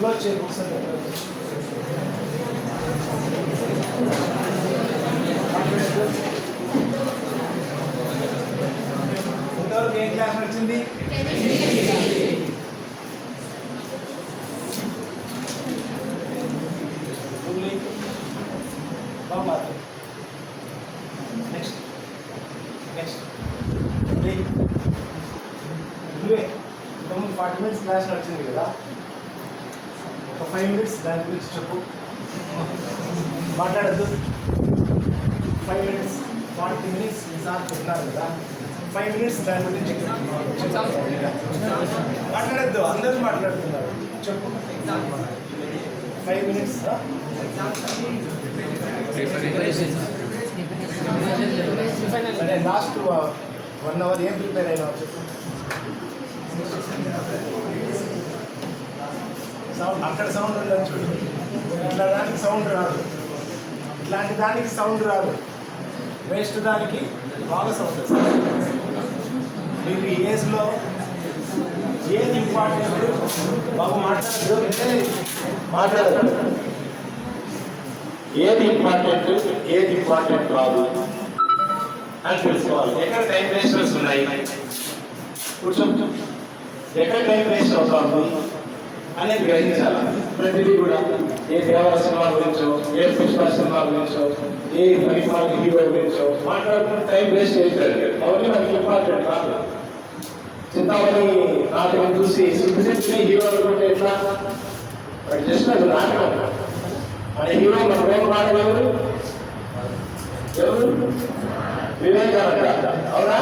Close చేయ books అంటే ఇంతవరకు ఏం క్లాస్ వచ్చింది? నెక్స్ట్ నెక్స్ట్ నువ్వే ఇంతకుముందు 40 minutes క్లాస్ నడిచింది కదా, ఒక 5 minutes దాని గురించి చెప్పు. మాట్లాడద్దు. 5 minutes 40 minutes ఈసారి చెప్తున్నారు కదా, 5 minutes దాని గురించి మాట్లాడద్దు. అందరూ మాట్లాడుతున్నారు, చెప్పు. 5 minutes అదే లాస్ట్ 1 hour ఏం ప్రిపేర్ అయినా చెప్పు. సౌండ్ అక్కడ సౌండ్ ఉండొచ్చు, ఇట్లా దానికి సౌండ్ రాదు, ఇట్లాంటి దానికి సౌండ్ రాదు, వేస్ట్ దానికి బాగా సౌండ్ వస్తుంది. మీకు ఈ ఏజ్లో ఏది ఇంపార్టెంట్ బాగా మాట్లాడదు. ఏది ఇంపార్టెంట్ ఏది ఇంపార్టెంట్ కాదు అని తెలుసుకోవాలి. ఎక్కడ టైం వేస్టర్స్ ఉన్నాయి, కూర్చోండి, ఎక్కడ టైం వేస్ట్ అవుతుంది అనేది గ్రహించాలి. ప్రతిదీ కూడా ఏ దేవర సినిమా గురించో, ఏ పుష్ప సినిమా గురించో, ఏ మహిళ హీరో గురించో మాట్లాడుకున్న టైం వేస్ట్ అవుతుంది. అవన్నీ మనకి ఇంపార్టెంట్ కాదు. చింతామణి నాటకం చూసి సింప్లిసిటీ హీరో అనుకుంటే ఎట్లా? జస్ట్ అది నాటకం. మన హీరో మన రోల్ మోడల్ ఎవరు? వివేకానంద. అవునా?